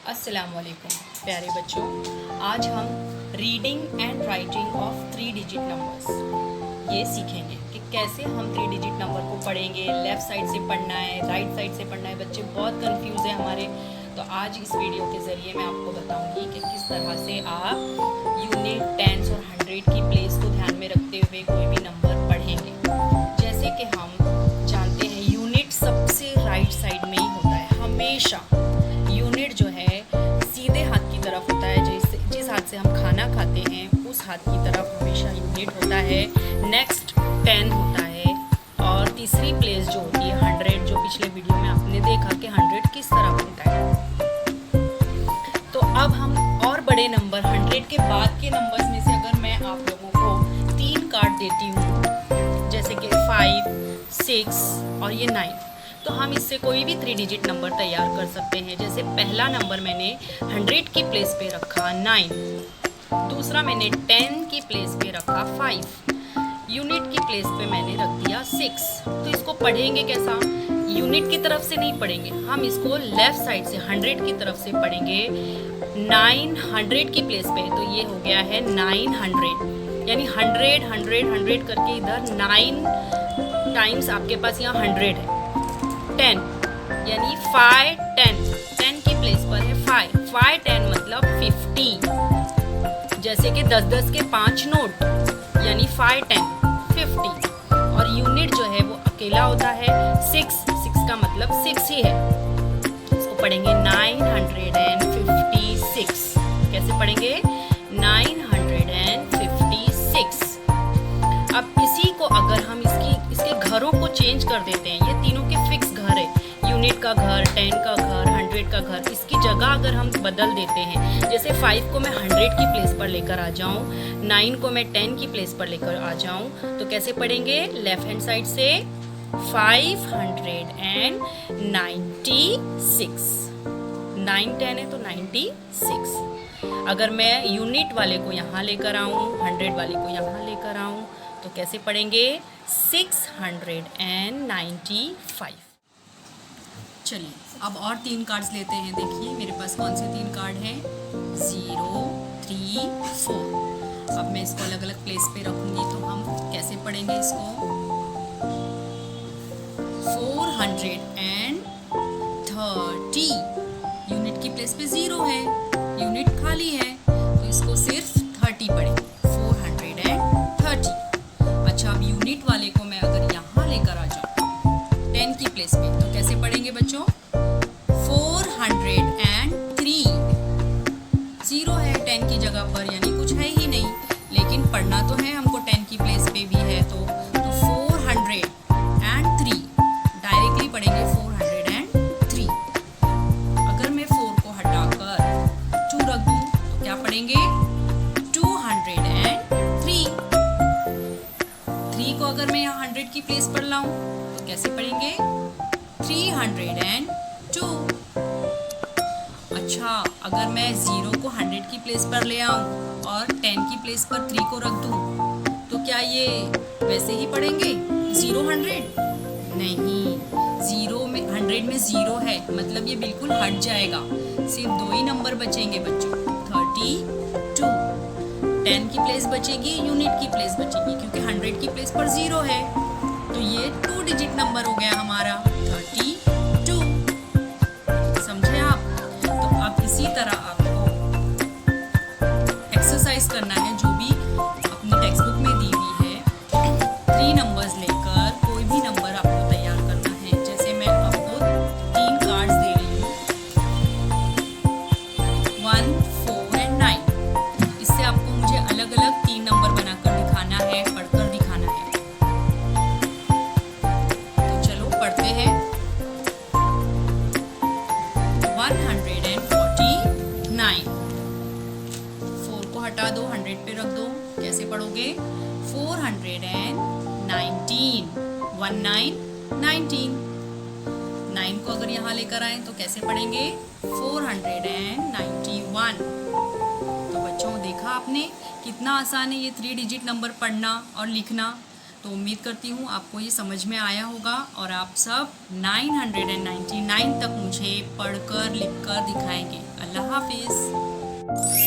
अस्सलामुअलैकुम प्यारे बच्चों, आज हम reading and writing of 3 digit numbers ये सीखेंगे कि कैसे हम 3 डिजिट नंबर को पढ़ेंगे। लेफ़्ट साइड से पढ़ना है, राइट साइड से पढ़ना है। बच्चे बहुत कंफ्यूज हैं हमारे, तो आज इस वीडियो के ज़रिए मैं आपको बताऊंगी कि किस तरह से आप यूनिट, टेंस और हंड्रेड की प्लेस को ध्यान में रखते हुए कोई भी नंबर पढ़ेंगे। जैसे कि हम जानते हैं यूनिट सबसे राइट साइड में ही होता है हमेशा। यूनिट जो है सीधे हाथ की तरफ होता है, जिस हाथ से हम खाना खाते हैं उस हाथ की तरफ हमेशा यूनिट होता है। नेक्स्ट 10 होता है और तीसरी प्लेस जो होती है 100, जो पिछले वीडियो में आपने देखा कि 100 किस तरह बनता है। तो अब हम और बड़े नंबर 100 के बाद के नंबर्स में से अगर मैं आप लोगों को 3 कार्ड देती हूँ, जैसे कि 5, 6 और ये 9, तो हम इससे कोई भी 3 डिजिट नंबर तैयार कर सकते हैं। जैसे पहला नंबर मैंने 100 की प्लेस पे रखा 9, दूसरा मैंने 10 की प्लेस पे रखा 5, यूनिट की प्लेस पे मैंने रख दिया 6। तो इसको पढ़ेंगे कैसा? यूनिट की तरफ से नहीं पढ़ेंगे, हम इसको लेफ्ट साइड से 100 की तरफ से पढ़ेंगे। 900 की प्लेस पे, तो ये हो गया है 900, यानी 100 100 100 करके इधर 9 टाइम्स आपके पास यहाँ 100 है। 10 यानी 5 10, 10 की प्लेस पर है 5, 5 10 मतलब 50। जैसे कि 10 के 5 नोट, यानी 5 10 50। और यूनिट जो है वो अकेला होता है 6, 6 का मतलब 6 ही है। इसको पढ़ेंगे 956। कैसे पढ़ेंगे? 956। अब इसी को अगर हम इसके घरों को चेंज कर देते हैं, ये तीनों के फिक्स घर है, यूनिट का घर, 10 का घर, 100 का घर, इसकी जगह अगर हम बदल देते हैं, जैसे 5 को मैं 100 की प्लेस पर लेकर आ जाऊं, 9 को मैं 10 की प्लेस पर लेकर आ जाऊं, तो कैसे पढ़ेंगे? लेफ्ट हैंड साइड से 596, 9 10 है तो 96। अगर मैं यूनिट वाले को यहाँ लेकर आऊँ, 100 वाले को यहाँ लेकर आऊँ, तो कैसे पढ़ेंगे? 695। चलिए अब और 3 कार्ड्स लेते हैं। देखिए मेरे पास कौन से 3 कार्ड हैं? 0 3 4। अब मैं इसको अलग अलग प्लेस पे रखूंगी, तो हम कैसे पढ़ेंगे इसको? 430। यूनिट की प्लेस पे 0 है, यूनिट खाली है, तो इसको सिर्फ 30 पढ़ेंगे, 430। अच्छा, अब यूनिट वाले को मैं अगर यहाँ लेकर आ जाऊँ 10 की प्लेस पे, तो कैसे पढ़ेंगे बच्चों? 403। 0 है 10 की जगह पर, यानी कुछ है ही नहीं, लेकिन पढ़ना तो है हमको, 10 की प्लेस पे भी है, तो 403 डायरेक्टली पढ़ेंगे 403। अगर मैं 4 को हटाकर 2 रख दूँ, तो क्या पढ़ेंगे? 203। 3 को अगर मैं यहाँ 100 की प्लेस पर लाऊं, तो कैसे पढ़ेंगे? 302। अच्छा, अगर मैं 0 को 100 की प्लेस पर ले आऊं और 10 की प्लेस पर 3 को रख दूं, तो क्या ये वैसे ही पढ़ेंगे 0 100? नहीं, 0 में 100 में 0 है, मतलब ये बिल्कुल हट जाएगा, सिर्फ 2 ही नंबर बचेंगे बच्चों, 32। 10 की प्लेस बचेगी, यूनिट की प्लेस बचेगी, क्योंकि 100 की प्लेस पर 0 है, तो ये 2 डिजिट नंबर हो गया हमारा 32। समझे आप? तो अब इसी तरह आपको एक्सरसाइज करना है जो भी अपनी टेक्स्ट बुक में दी हुई है। 3 नंबर्स लेकर कोई भी नंबर आपको तैयार करना है। जैसे मैं आपको 3 कार्ड्स दे रही हूँ, 1 4 एंड 9। इससे आपको मुझे अलग अलग 3 नंबर बनाकर दिखाना है, पढ़कर दिखाना है। तो चलो पढ़ते हैं। 149। 4 को हटा दो, 100 पे रख दो, कैसे पढ़ोगे? 419। 19 9 को अगर यहाँ लेकर आए तो कैसे पढ़ेंगे? 491। तो बच्चों देखा आपने कितना आसान है ये 3 डिजिट नंबर पढ़ना और लिखना। तो उम्मीद करती हूँ आपको ये समझ में आया होगा और आप सब 999 तक मुझे पढ़कर लिखकर दिखाएंगे। अल्लाह हाफिज़।